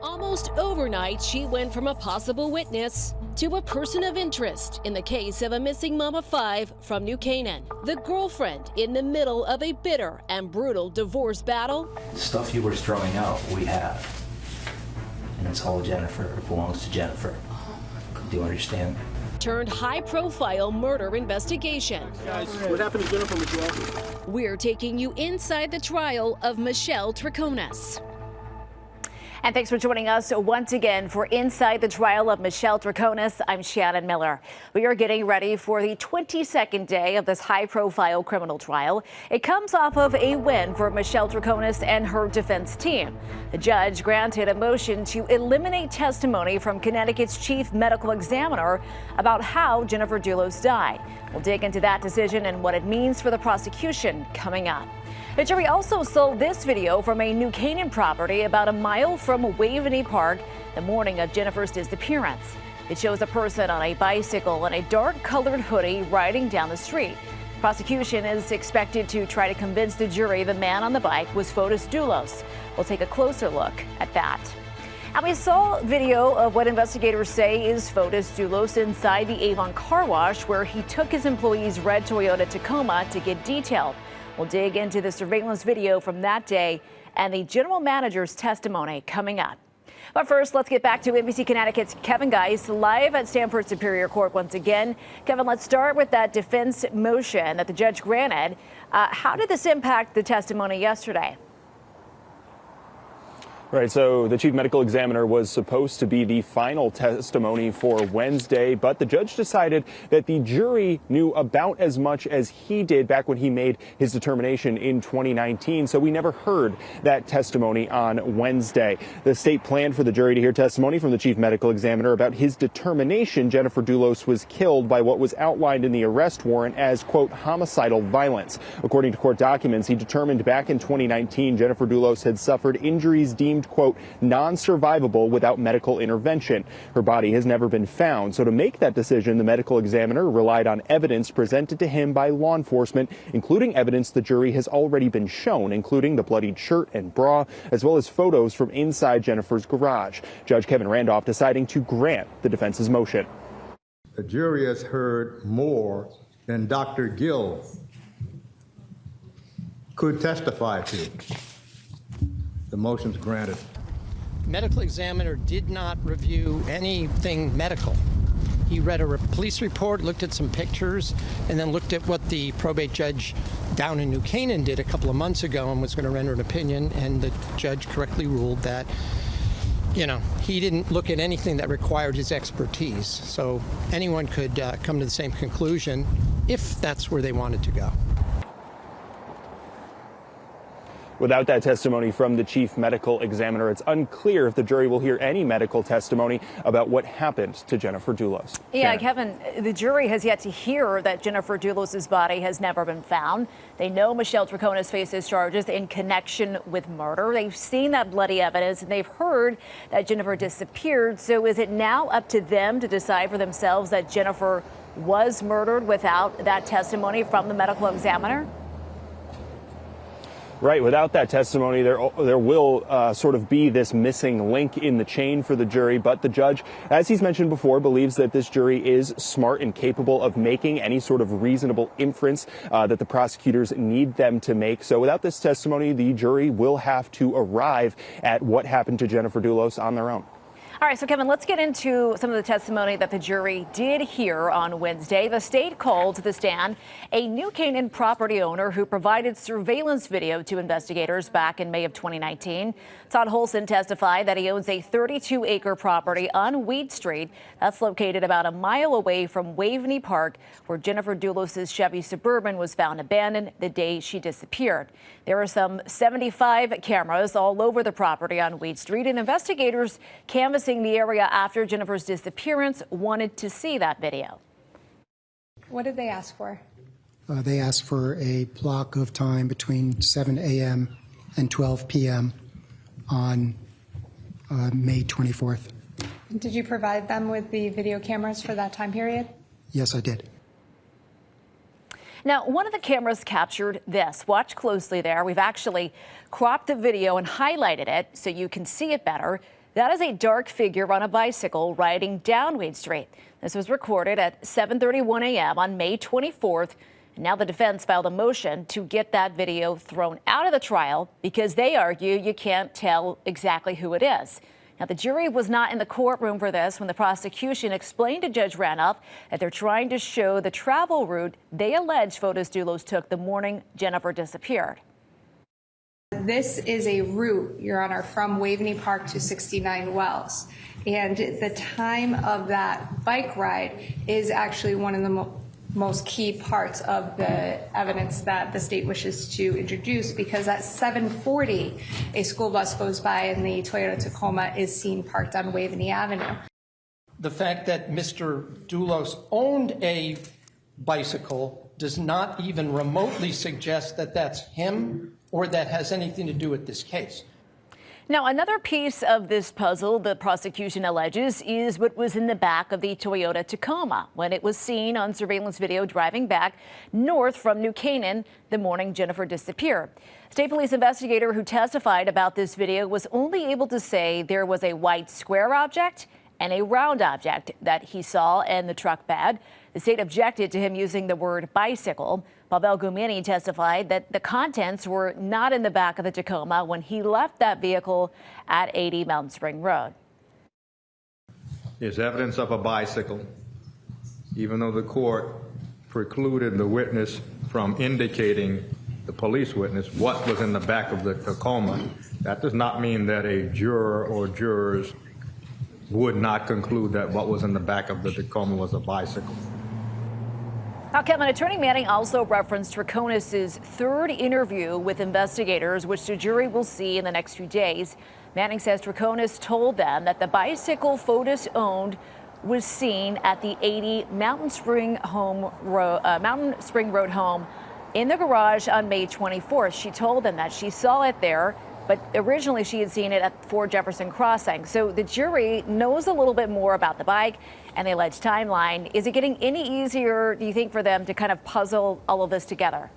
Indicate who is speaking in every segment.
Speaker 1: Almost overnight, she went from a possible witness to a person of interest in the case of a missing mom of 5 from New Canaan. The girlfriend in the middle of a bitter and brutal divorce battle.
Speaker 2: The stuff you were throwing out, we have. And it's all Jennifer. It belongs to Jennifer. Do you understand?
Speaker 1: Turned high-profile murder investigation.
Speaker 3: Guys, what happened to Jennifer Michelle?
Speaker 1: We're taking you inside the trial of Michelle Troconis.
Speaker 4: And thanks for joining us once again for Inside the Trial of Michelle Troconis. I'm Shannon Miller. We are getting ready for the 22nd day of this high-profile criminal trial. It comes off of a win for Michelle Troconis and her defense team. The judge granted a motion to eliminate testimony from Connecticut's chief medical examiner about how Jennifer Dulos died. We'll dig into that decision and what it means for the prosecution coming up. The jury also saw this video from a New Canaan property about a mile from Waveney Park the morning of Jennifer's disappearance. It shows a person on a bicycle in a dark-colored hoodie riding down the street. Prosecution is expected to try to convince the jury the man on the bike was Fotis Dulos. We'll take a closer look at that. And we saw video of what investigators say is Fotis Dulos inside the Avon car wash where he took his employee's red Toyota Tacoma to get detailed. We'll dig into the surveillance video from that day and the general manager's testimony coming up. But first, let's get back to NBC Connecticut's Kevin Geis live at Stamford Superior Court once again. Kevin, let's start with that defense motion that the judge granted. How did this impact the testimony yesterday?
Speaker 5: Right, so the chief medical examiner was supposed to be the final testimony for Wednesday, but the judge decided that the jury knew about as much as he did back when he made his determination in 2019, so we never heard that testimony on Wednesday. The state planned for the jury to hear testimony from the chief medical examiner about his determination Jennifer Dulos was killed by what was outlined in the arrest warrant as, quote, homicidal violence. According to court documents, he determined back in 2019 Jennifer Dulos had suffered injuries deemed, quote, non-survivable without medical intervention. Her body has never been found. So to make that decision, the medical examiner relied on evidence presented to him by law enforcement, including evidence the jury has already been shown, including the bloodied shirt and bra, as well as photos from inside Jennifer's garage. Judge Kevin Randolph deciding to grant the defense's motion.
Speaker 6: The jury has heard more than Dr. Gill could testify to. The motion's granted.
Speaker 7: Medical examiner did not review anything medical. He read a police report, looked at some pictures, and then looked at what the probate judge down in New Canaan did a couple of months ago and was going to render an opinion, and the judge correctly ruled that, you know, he didn't look at anything that required his expertise. So anyone could come to the same conclusion if that's where they wanted to go.
Speaker 5: Without that testimony from the chief medical examiner, it's unclear if the jury will hear any medical testimony about what happened to Jennifer Dulos.
Speaker 4: Yeah, Kevin, the jury has yet to hear that Jennifer Dulos' body has never been found. They know Michelle Troconis faces charges in connection with murder. They've seen that bloody evidence and they've heard that Jennifer disappeared. So is it now up to them to decide for themselves that Jennifer was murdered without that testimony from the medical examiner?
Speaker 5: Right. Without that testimony, there will sort of be this missing link in the chain for the jury. But the judge, as he's mentioned before, believes that this jury is smart and capable of making any sort of reasonable inference that the prosecutors need them to make. So without this testimony, the jury will have to arrive at what happened to Jennifer Dulos on their own.
Speaker 4: All right, so Kevin, let's get into some of the testimony that the jury did hear on Wednesday. The state called to the stand a New Canaan property owner who provided surveillance video to investigators back in May of 2019. Todd Holson testified that he owns a 32-acre property on Weed Street that's located about a mile away from Waveney Park, where Jennifer Dulos' Chevy Suburban was found abandoned the day she disappeared. There are some 75 cameras all over the property on Weed Street, and investigators canvassing the area after Jennifer's disappearance wanted to see that video.
Speaker 8: What did they ask for?
Speaker 9: They asked for a block of time between 7 a.m. and 12 p.m. on May 24th.
Speaker 8: Did you provide them with the video cameras for that time period?
Speaker 9: Yes, I did.
Speaker 4: Now, one of the cameras captured this. Watch closely there. We've actually cropped the video and highlighted it so you can see it better. That is a dark figure on a bicycle riding down Wade Street. This was recorded at 7:31 a.m. on May 24th. And now the defense filed a motion to get that video thrown out of the trial because they argue you can't tell exactly who it is. Now, the jury was not in the courtroom for this when the prosecution explained to Judge Randolph that they're trying to show the travel route they allege Fotis Dulos took the morning Jennifer disappeared.
Speaker 8: This is a route, Your Honor, from Waveney Park to 69 Wells. And the time of that bike ride is actually one of the most key parts of the evidence that the state wishes to introduce, because at 7:40, a school bus goes by and the Toyota Tacoma is seen parked on Waveney Avenue.
Speaker 7: The fact that Mr. Dulos owned a bicycle does not even remotely suggest that that's him or that has anything to do with this case.
Speaker 4: Now, another piece of this puzzle the prosecution alleges is what was in the back of the Toyota Tacoma when it was seen on surveillance video driving back north from New Canaan the morning Jennifer disappeared. State police investigator who testified about this video was only able to say there was a white square object and a round object that he saw in the truck bed. The state objected to him using the word bicycle. Pavel Gumini testified that the contents were not in the back of the Tacoma when he left that vehicle at 80 Mountain Spring Road.
Speaker 6: There's evidence of a bicycle, even though the court precluded the witness from indicating, the police witness, what was in the back of the Tacoma. That does not mean that a juror or jurors would not conclude that what was in the back of the Tacoma was a bicycle.
Speaker 4: Now, Kevin, Attorney Manning also referenced Troconis' third interview with investigators, which the jury will see in the next few days. Manning says Troconis told them that the bicycle Fotis owned was seen at the 80 Mountain Spring Road home in the garage on May 24th. She told them that she saw it there, but originally she had seen it at 4 Jefferson Crossing. So the jury knows a little bit more about the bike and the alleged timeline. Is it getting any easier, do you think, for them to kind of puzzle all of this together?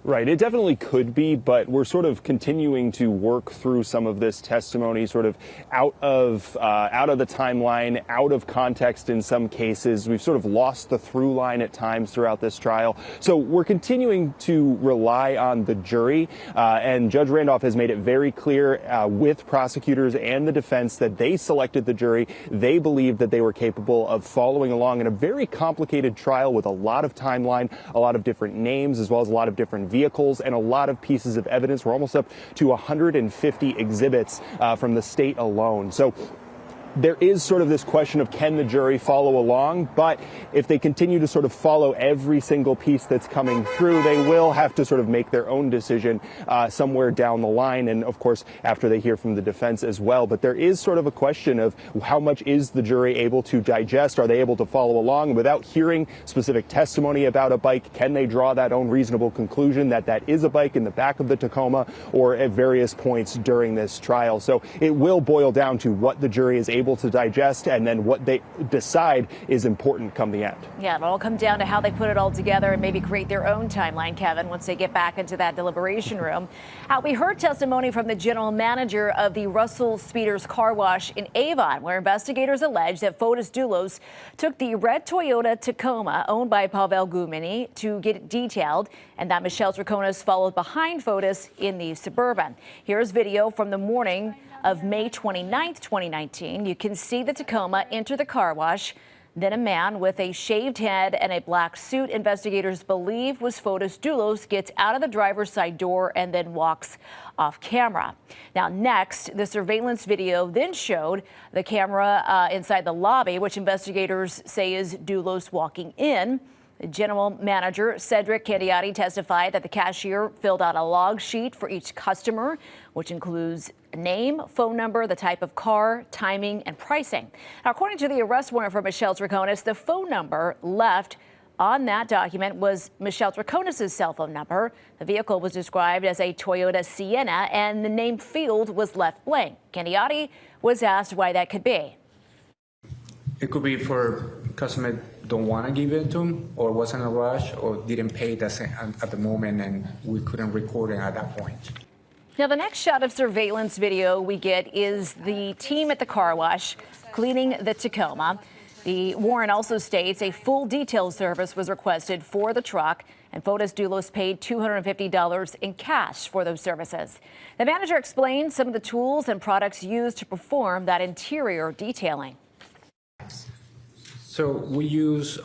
Speaker 5: Right, it definitely could be, but we're sort of continuing to work through some of this testimony, sort of out of the timeline, out of context in some cases. We've sort of lost the through line at times throughout this trial. So we're continuing to rely on the jury, and Judge Randolph has made it very clear with prosecutors and the defense that they selected the jury. They believed that they were capable of following along in a very complicated trial with a lot of timeline, a lot of different names, as well as a lot of different vehicles and a lot of pieces of evidence. We're almost up to 150 exhibits from the state alone. So there is sort of this question of, can the jury follow along? But if they continue to sort of follow every single piece that's coming through, they will have to sort of make their own decision somewhere down the line. And of course, after they hear from the defense as well. But there is sort of a question of how much is the jury able to digest? Are they able to follow along without hearing specific testimony about a bike? Can they draw that own reasonable conclusion that that is a bike in the back of the Tacoma or at various points during this trial? So it will boil down to what the jury is able to digest, and then what they decide is important come the end.
Speaker 4: Yeah, it'll all come down to how they put it all together and maybe create their own timeline, Kevin, once they get back into that deliberation room. We heard testimony from the general manager of the Russell Speeders car wash in Avon, where investigators allege that Fotis Dulos took the red Toyota Tacoma owned by Pavel Gumini to get it detailed, and that Michelle Troconis followed behind Fotis in the Suburban. Here's video from the morning of May 29th, 2019. You can see the Tacoma enter the car wash. Then a man with a shaved head and a black suit investigators believe was Fotis Dulos gets out of the driver's side door and then walks off camera. Now next, the surveillance video then showed the camera inside the lobby, which investigators say is Dulos walking in. The general manager, Cedric Candiotti, testified that the cashier filled out a log sheet for each customer, which includes name, phone number, the type of car, timing, and pricing. Now, according to the arrest warrant for Michelle Troconis, the phone number left on that document was Michelle Troconis' cell phone number. The vehicle was described as a Toyota Sienna, and the name field was left blank. Candiotti was asked why that could be.
Speaker 10: It could be for customer don't want to give it to him, or was in a rush, or didn't pay at the moment, and we couldn't record it at that point.
Speaker 4: Now, the next shot of surveillance video we get is the team at the car wash cleaning the Tacoma. The warrant also states a full detail service was requested for the truck, and Fotis Dulos paid $250 in cash for those services. The manager explained some of the tools and products used to perform that interior detailing.
Speaker 10: So we use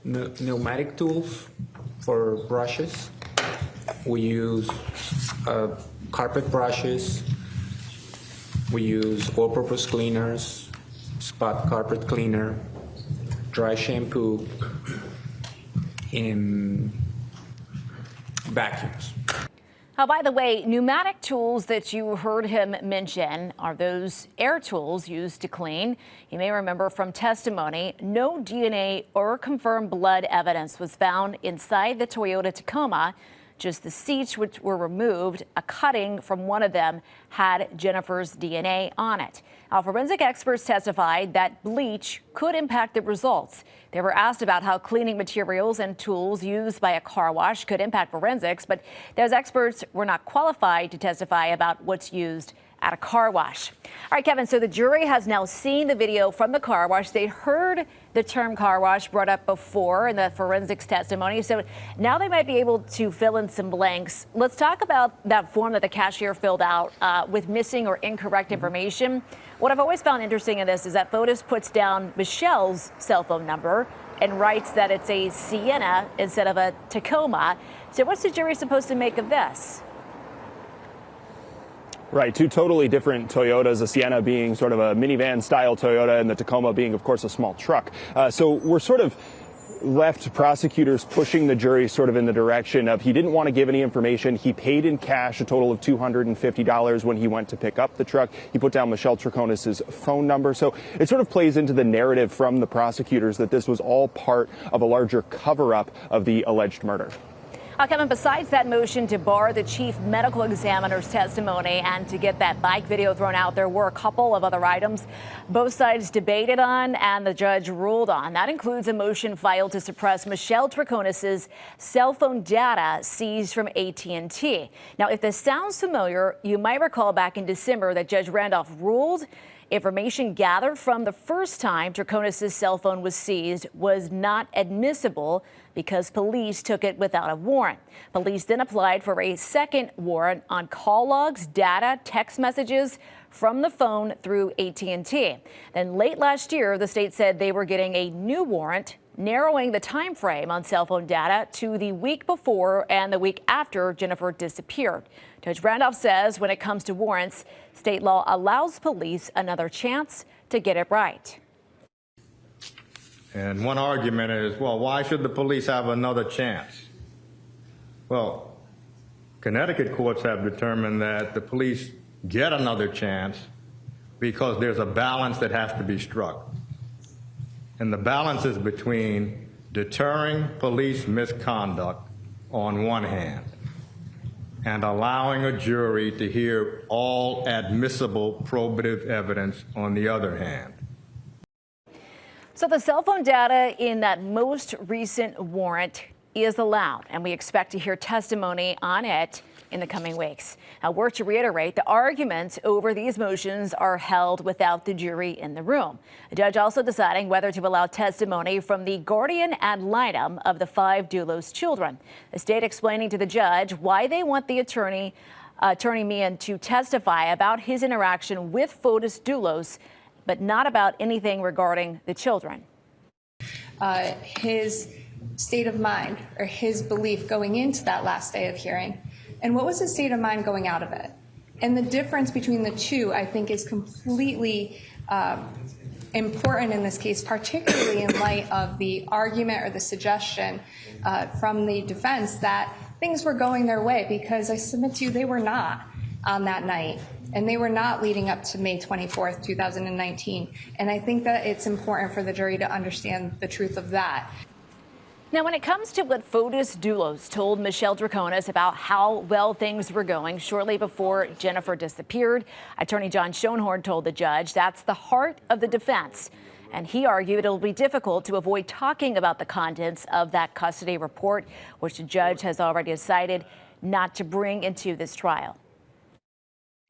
Speaker 10: pneumatic tools for brushes. We use carpet brushes. We use all-purpose cleaners, spot carpet cleaner, dry shampoo, and vacuums.
Speaker 4: By the way, pneumatic tools that you heard him mention are those air tools used to clean. You may remember from testimony, no DNA or confirmed blood evidence was found inside the Toyota Tacoma. Just the seats, which were removed. A cutting from one of them had Jennifer's DNA on it. Now, forensic experts testified that bleach could impact the results. They were asked about how cleaning materials and tools used by a car wash could impact forensics, but those experts were not qualified to testify about what's used at a car wash. All right, Kevin, so the jury has now seen the video from the car wash. They heard the term car wash brought up before in the forensics testimony, so now they might be able to fill in some blanks. Let's talk about that form that the cashier filled out with missing or incorrect information. What I've always found interesting in this is that Fotis puts down Michelle's cell phone number and writes that it's a Sienna instead of a Tacoma. So what's the jury supposed to make of this?
Speaker 5: Right, two totally different Toyotas, a Sienna being sort of a minivan style Toyota and the Tacoma being, of course, a small truck. So we're sort of left prosecutors pushing the jury sort of in the direction of he didn't want to give any information. He paid in cash a total of $250 when he went to pick up the truck. He put down Michelle Troconis' phone number. So it sort of plays into the narrative from the prosecutors that this was all part of a larger cover-up of the alleged murder.
Speaker 4: Kevin, besides that motion to bar the chief medical examiner's testimony and to get that bike video thrown out, there were a couple of other items both sides debated on and the judge ruled on. That includes a motion filed to suppress Michelle Troconis' cell phone data seized from AT&T. Now, if this sounds familiar, you might recall back in December that Judge Randolph ruled information gathered from the first time Troconis' cell phone was seized was not admissible because police took it without a warrant. Police then applied for a second warrant on call logs, data, text messages from the phone through AT&T. Then late last year, the state said they were getting a new warrant, narrowing the time frame on cell phone data to the week before and the week after Jennifer disappeared. Judge Randolph says when it comes to warrants, state law allows police another chance to get it right.
Speaker 6: And one argument is, well, why should the police have another chance? Well, Connecticut courts have determined that the police get another chance because there's a balance that has to be struck. And the balance is between deterring police misconduct on one hand and allowing a jury to hear all admissible probative evidence on the other hand.
Speaker 4: So the cell phone data in that most recent warrant is allowed, and we expect to hear testimony on it in the coming weeks. Now, we're to reiterate, the arguments over these motions are held without the jury in the room. The judge also deciding whether to allow testimony from the guardian ad litem of the 5 Dulos children. The state explaining to the judge why they want the attorney Meehan to testify about his interaction with Fotis Dulos, but not about anything regarding the children.
Speaker 8: His state of mind or his belief going into that last day of hearing, and what was his state of mind going out of it. And the difference between the two, I think, is completely important in this case, particularly in light of the argument or the suggestion from the defense that things were going their way, because I submit to you they were not on that night. And they were not leading up to May 24th, 2019. And I think that it's important for the jury to understand the truth of that.
Speaker 4: Now, when it comes to what Fotis Dulos told Michelle Troconis about how well things were going shortly before Jennifer disappeared, attorney John Schoenhorn told the judge that's the heart of the defense. And he argued it'll be difficult to avoid talking about the contents of that custody report, which the judge has already decided not to bring into this trial.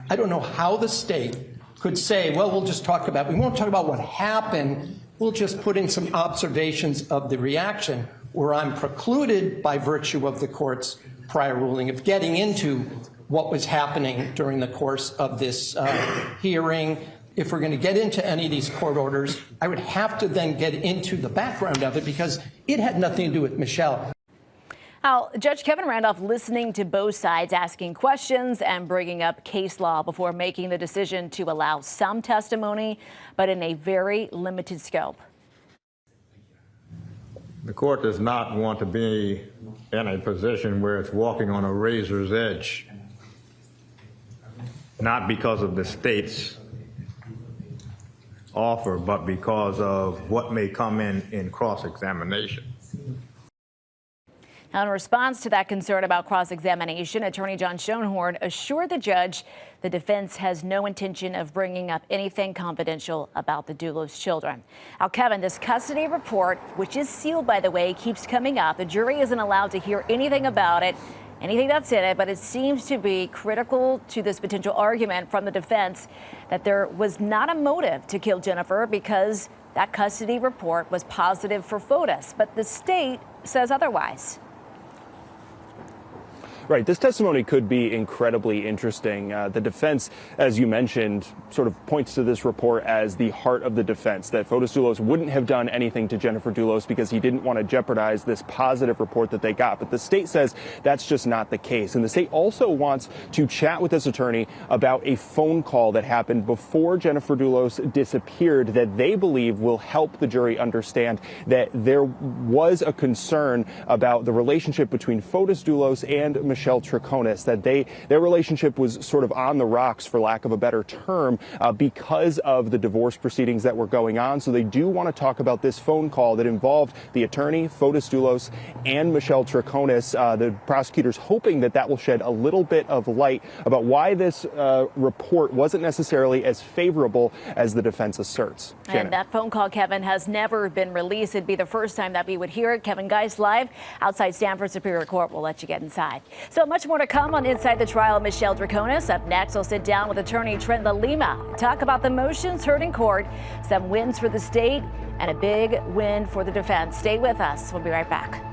Speaker 7: I don't know how the state could say, well, we won't talk about what happened. We'll just put in some observations of the reaction, where I'm precluded by virtue of the court's prior ruling of getting into what was happening during the course of this hearing. If we're going to get into any of these court orders, I would have to then get into the background of it because it had nothing to do with Michelle.
Speaker 4: Now, Judge Kevin Randolph listening to both sides, asking questions and bringing up case law before making the decision to allow some testimony, but in a very limited scope.
Speaker 6: The court does not want to be in a position where it's walking on a razor's edge, not because of the state's offer, but because of what may come in cross-examination.
Speaker 4: Now, in response to that concern about cross-examination, Attorney John Schoenhorn assured the judge the defense has no intention of bringing up anything confidential about the Dulos children. Now, Kevin, this custody report, which is sealed, by the way, keeps coming up. The jury isn't allowed to hear anything about it, anything that's in it, but it seems to be critical to this potential argument from the defense that there was not a motive to kill Jennifer because that custody report was positive for FOTUS. But the state says otherwise.
Speaker 5: Right. This testimony could be incredibly interesting. The defense, as you mentioned, sort of points to this report as the heart of the defense, that Fotis Dulos wouldn't have done anything to Jennifer Dulos because he didn't want to jeopardize this positive report that they got. But the state says that's just not the case. And the state also wants to chat with this attorney about a phone call that happened before Jennifer Dulos disappeared that they believe will help the jury understand that there was a concern about the relationship between Fotis Dulos and Michelle Troconis, that their relationship was sort of on the rocks, for lack of a better term, because of the divorce proceedings that were going on. So they do want to talk about this phone call that involved the attorney, Fotis Dulos, and Michelle Troconis. The prosecutors hoping that that will shed a little bit of light about why this report wasn't necessarily as favorable as the defense asserts. Shannon.
Speaker 4: And that phone call, Kevin, has never been released. It'd be the first time that we would hear it. Kevin Geist live outside Stamford Superior Court. We'll let you get inside. So much more to come on Inside the Trial of Michelle Troconis. Up next, I'll sit down with attorney Trent Lima, talk about the motions heard in court, some wins for the state, and a big win for the defense. Stay with us. We'll be right back.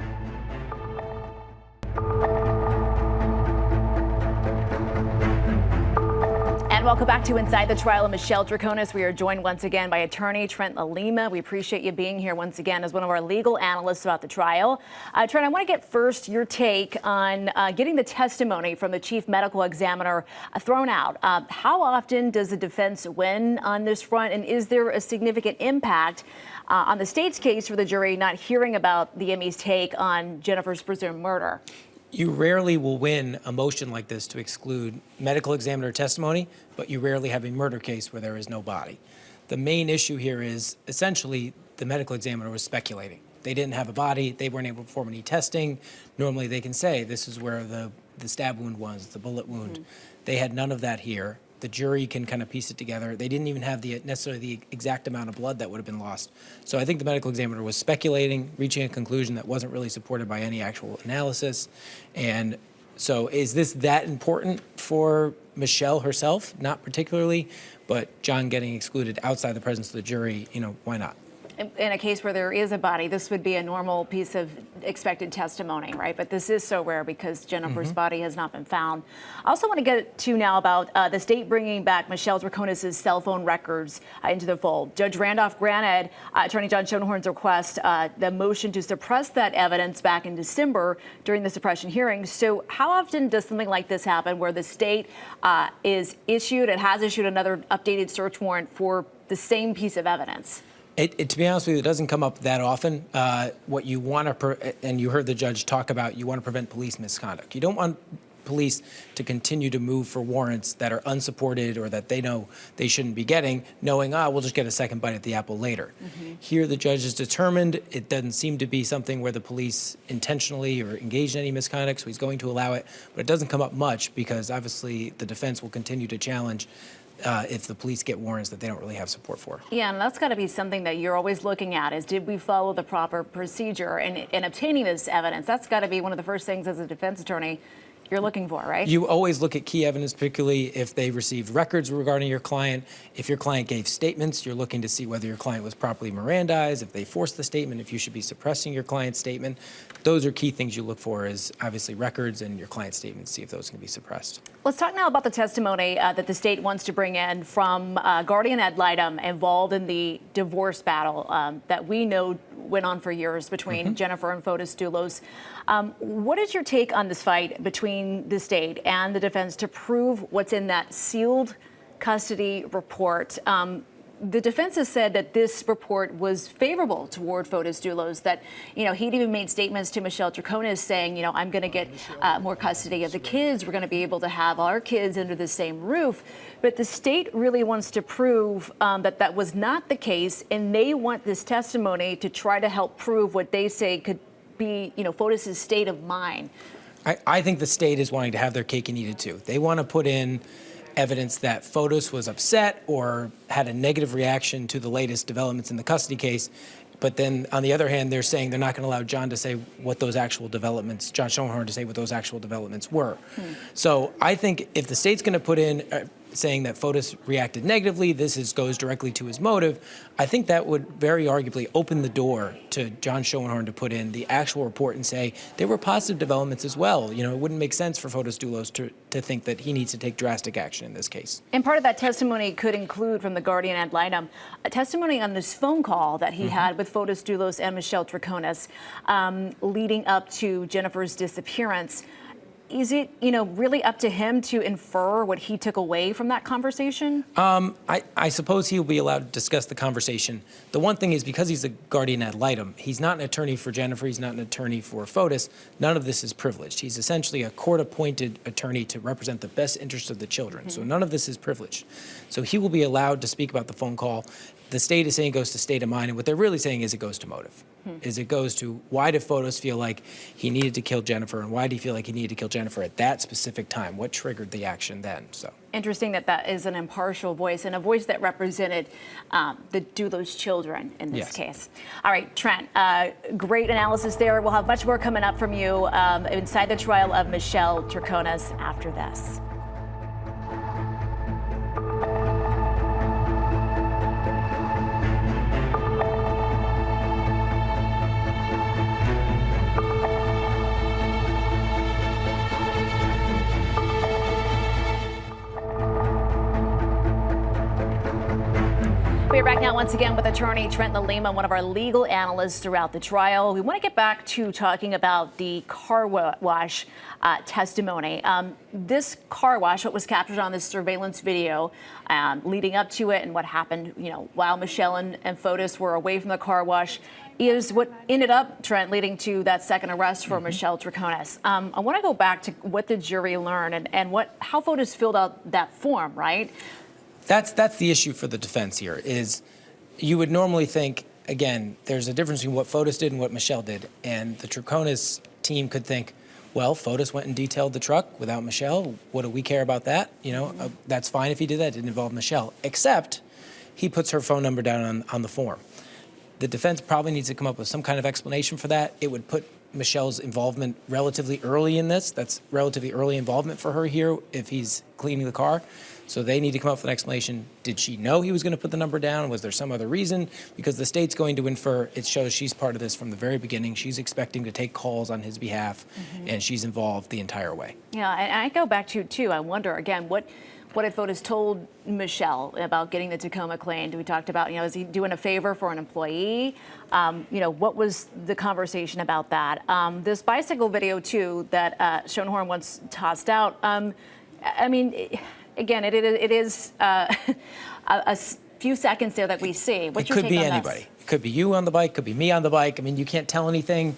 Speaker 4: And welcome back to Inside the Trial of Michelle Troconis. We are joined once again by attorney Trent Lima. We appreciate you being here once again as one of our legal analysts about the trial. Trent, I want to get first your take on getting the testimony from the chief medical examiner thrown out. How often does the defense win on this front, and is there a significant impact on the state's case for the jury not hearing about the ME's take on Jennifer's presumed murder?
Speaker 11: You rarely will win a motion like this to exclude medical examiner testimony, but you rarely have a murder case where there is no body. The main issue here is essentially the medical examiner was speculating. They didn't have a body. They weren't able to perform any testing. Normally they can say this is where the stab wound was, the bullet wound. Mm-hmm. They had none of that here. The jury can kind of piece it together. They didn't even have necessarily the exact amount of blood that would have been lost. So I think the medical examiner was speculating, reaching a conclusion that wasn't really supported by any actual analysis. And so is this that important for Michelle herself? Not particularly, but John getting excluded outside the presence of the jury, why not?
Speaker 4: In a case where there is a body, this would be a normal piece of expected testimony, right? But this is so rare because Jennifer's body has not been found. I also want to get to now about the state bringing back Michelle Troconis' cell phone records into the fold. Judge Randolph granted Attorney John Schoenhorn's request, the motion to suppress that evidence back in December during the suppression hearing. So how often does something like this happen where the state has issued another updated search warrant for the same piece of evidence?
Speaker 11: To be honest with you, it doesn't come up that often. What you want to, and you heard the judge talk about, you want to prevent police misconduct. You don't want police to continue to move for warrants that are unsupported or that they know they shouldn't be getting, knowing, we'll just get a second bite at the apple later. Here, the judge is determined. It doesn't seem to be something where the police intentionally or engaged in any misconduct, so he's going to allow it. But it doesn't come up much because, obviously, the defense will continue to challenge if the police get warrants that they don't really have support for.
Speaker 4: Yeah, and that's got to be something that you're always looking at is, did we follow the proper procedure in obtaining this evidence? That's got to be one of the first things as a defense attorney you're looking for, right?
Speaker 11: You always look at key evidence, particularly if they received records regarding your client. If your client gave statements, you're looking to see whether your client was properly Mirandized, if they forced the statement, if you should be suppressing your client's statement. Those are key things you look for, is obviously records and your client's statements, see if those can be suppressed.
Speaker 4: Let's talk now about the testimony that the state wants to bring in from guardian ad litem involved in the divorce battle that we know went on for years between Jennifer and Fotis Dulos. What is your take on this fight between the state and the defense to prove what's in that sealed custody report? The defense has said that this report was favorable toward Fotis Dulos, that, he'd even made statements to Michelle Troconis saying, I'm going to get more custody of the kids. We're going to be able to have our kids under the same roof. But the state really wants to prove that that was not the case, and they want this testimony to try to help prove what they say could be, Fotis's state of mind.
Speaker 11: I think the state is wanting to have their cake and eat it too. They want to put in evidence that Fotis was upset or had a negative reaction to the latest developments in the custody case. But then, on the other hand, they're saying they're not going to allow John to say what those actual developments, John Schoenhorn to say what those actual developments were. So I think if the state's going to put in saying that Fotis reacted negatively, goes directly to his motive, I think that would very arguably open the door to John Schoenhorn to put in the actual report and say there were positive developments as well. It wouldn't make sense for Fotis Dulos to think that he needs to take drastic action in this case.
Speaker 4: And part of that testimony could include, from the guardian ad litem, a testimony on this phone call that he had with Fotis Dulos and Michelle Troconis leading up to Jennifer's disappearance. Is it, really up to him to infer what he took away from that conversation?
Speaker 11: I suppose he'll be allowed to discuss the conversation. The one thing is, because he's a guardian ad litem, he's not an attorney for Jennifer, he's not an attorney for Fotis. None of this is privileged. He's essentially a court-appointed attorney to represent the best interests of the children. So none of this is privileged. So he will be allowed to speak about the phone call. The state is saying it goes to state of mind, and what they're really saying is it goes to motive. Is it goes to, why did Fotis feel like he needed to kill Jennifer, and why did he feel like he needed to kill Jennifer at that specific time? What triggered the action then? So
Speaker 4: interesting that is an impartial voice, and a voice that represented the Dulos children in this case. All right, Trent, great analysis there. We'll have much more coming up from you inside the trial of Michelle Troconis after this. We're back now once again with attorney Trent Lima, one of our legal analysts throughout the trial. We want to get back to talking about the car wash testimony. This car wash, what was captured on this surveillance video leading up to it and what happened, while Michelle and Fotis were away from the car wash, is what ended up, Trent, leading to that second arrest for Michelle Troconis. I want to go back to what the jury learned and how Fotis filled out that form, right?
Speaker 11: That's the issue for the defense here, is you would normally think, again, there's a difference between what Fotis did and what Michelle did. And the Troconis team could think, well, Fotis went and detailed the truck without Michelle. What do we care about that? That's fine if he did that. It didn't involve Michelle. Except he puts her phone number down on the form. The defense probably needs to come up with some kind of explanation for that. It would put Michelle's involvement relatively early in this. That's relatively early involvement for her here if he's cleaning the car. So they need to come up with an explanation. Did she know he was going to put the number down? Was there some other reason? Because the state's going to infer it shows she's part of this from the very beginning. She's expecting to take calls on his behalf, and she's involved the entire way. Yeah, and I go back to, too, I wonder, again, what had Fotis told Michelle about getting the Tacoma claim? We talked about, is he doing a favor for an employee? What was the conversation about that? This bicycle video, too, that Schoenhorn once tossed out, again, it is a few seconds there that we see. What's your take on this? It could be anybody. It could be you on the bike, could be me on the bike. You can't tell anything.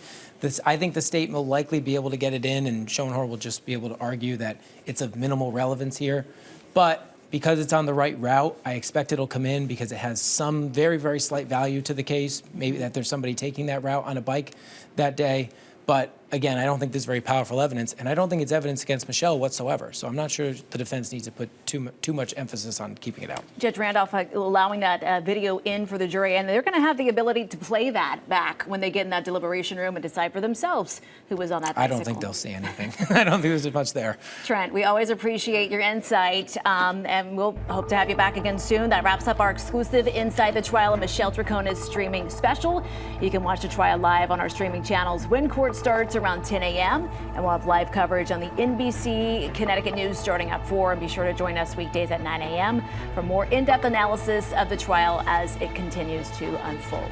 Speaker 11: I think the state will likely be able to get it in, and Schoenhorn will just be able to argue that it's of minimal relevance here. But because it's on the right route, I expect it'll come in because it has some very, very slight value to the case. Maybe that there's somebody taking that route on a bike that day. But again, I don't think this is very powerful evidence, and I don't think it's evidence against Michelle whatsoever. So I'm not sure the defense needs to put too much emphasis on keeping it out.
Speaker 4: Judge Randolph allowing that video in for the jury, and they're going to have the ability to play that back when they get in that deliberation room and decide for themselves who was on that bicycle.
Speaker 11: I don't think they'll see anything. I don't think there's much there.
Speaker 4: Trent, we always appreciate your insight, and we'll hope to have you back again soon. That wraps up our exclusive Inside the Trial of Michelle Troconis streaming special. You can watch the trial live on our streaming channels when court starts around 10 a.m. and we'll have live coverage on the NBC Connecticut News starting at 4. And be sure to join us weekdays at 9 a.m. for more in-depth analysis of the trial as it continues to unfold.